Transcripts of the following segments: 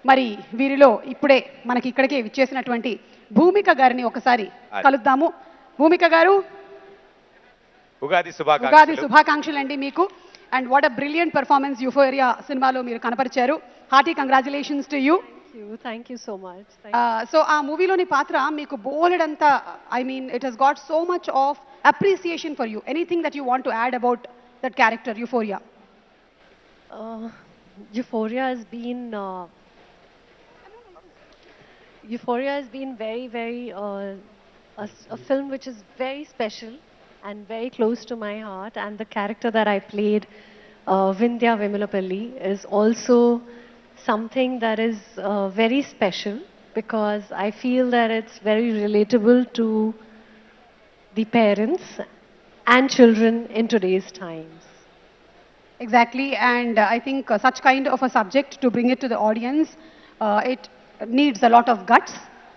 మరి వీరిలో ఇప్పుడే మనకి ఇక్కడికే విచ్చేసినటువంటి భూమిక గారిని ఒకసారి కలుద్దాము. భూమిక గారు, ఉగాది ఉగాది శుభాకాంక్షలు. శుభాకాంక్షలు అండి మీకు. And what a brilliant performance Euphoria సినిమాలో మీరు కనపరిచారు. Hearty congratulations to you. Thank you so much. So ఆ మూవీలోని పాత్ర మీకు బోలెడంతా, I mean it has got so much of appreciation for you. Anything that you want to add about that character Euphoria? Euphoria has been Euphoria has been very a film which is very special and very close to my heart, and the character that I played, Vindhya Vimulapalli, is also something that is very special because I feel that it's very relatable to the parents and children in today's times. Exactly, and I think such kind of a subject to bring it to the audience, it needs a lot of guts.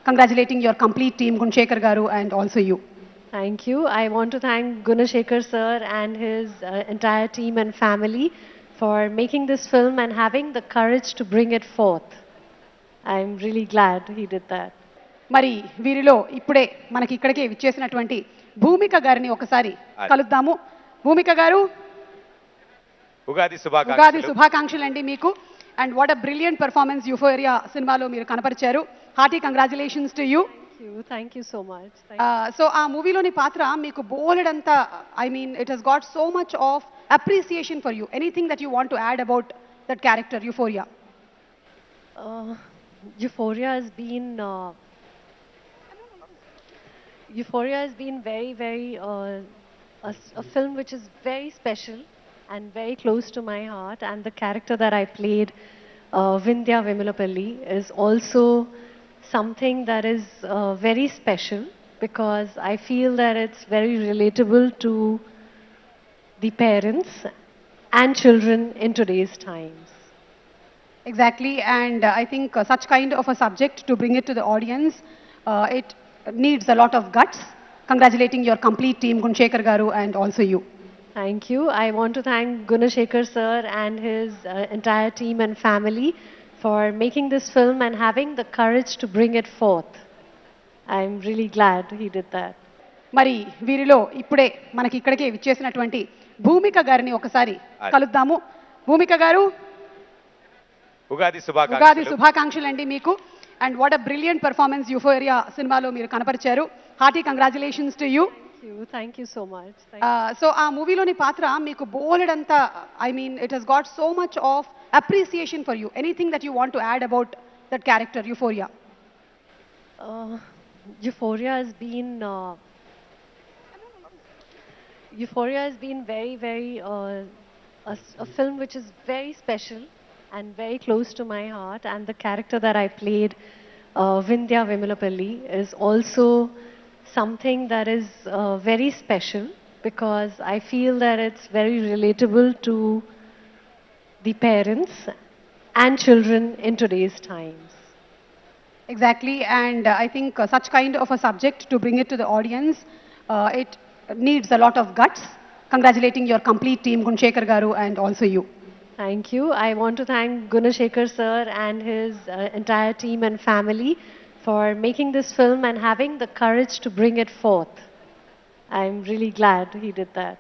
Congratulating your complete team, Gunshekar Garu, and also you. Thank you. I want to thank Gunashekar sir and his entire team and family for making this film and having the courage to bring it forth. I'm really glad he did that. మరి వీరిలో ఇప్పుడే మనకి ఇక్కడికే విచ్చేసినటువంటి భూమిక గారిని ఒకసారి కలుద్దాము. భూమిక గారు, ఉగాది ఉగాది శుభాకాంక్షలు. శుభాకాంక్షలు అండి మీకు. And what a brilliant performance Euphoria సినిమాలో మీరు కనపరిచారు. Hearty congratulations to you. Thank you so much. So ఆ మూవీలోని పాత్ర మీకు బోలెడంతా, I mean it has got so much of appreciation for you. Anything that you want to add about that character Euphoria? Euphoria has been Euphoria has been very a film which is very special and very close to my heart, and the character that I played, Vindhya Vimulapalli, is also something that is very special because I feel that it's very relatable to the parents and children in today's times. Exactly, and I think such kind of a subject to bring it to the audience, it needs a lot of guts. Congratulating your complete team, Gunshekar Garu, and also you. Thank you. I want to thank Gunashekar sir and his entire team and family for making this film and having the courage to bring it forth. I'm really glad he did that. మరి వీరిలో ఇప్పుడే మనకి ఇక్కడికే విచ్చేసినటువంటి భూమిక గారిని ఒకసారి కలుద్దాము. భూమిక గారు, ఉగాది ఉగాది శుభాకాంక్షలు. శుభాకాంక్షలు అండి మీకు. And what a brilliant performance Euphoria సినిమాలో మీరు కనపరిచారు. Hearty congratulations to you. Thank you so much. So ఆ మూవీలోని పాత్ర మీకు బోలెడంతా, I mean it has got so much of appreciation for you. Anything that you want to add about that character Euphoria? Euphoria has been Euphoria has been very a film which is very special and very close to my heart, and the character that I played, Vindhya Vimulapalli, is also something that is very special because I feel that it's very relatable to the parents and children in today's times. Exactly, and I think such kind of a subject to bring it to the audience, it needs a lot of guts. Congratulating your complete team, Gunshekar Garu, and also you. Thank you. I want to thank Gunashekar sir and his entire team and family for making this film and having the courage to bring it forth. I'm really glad he did that.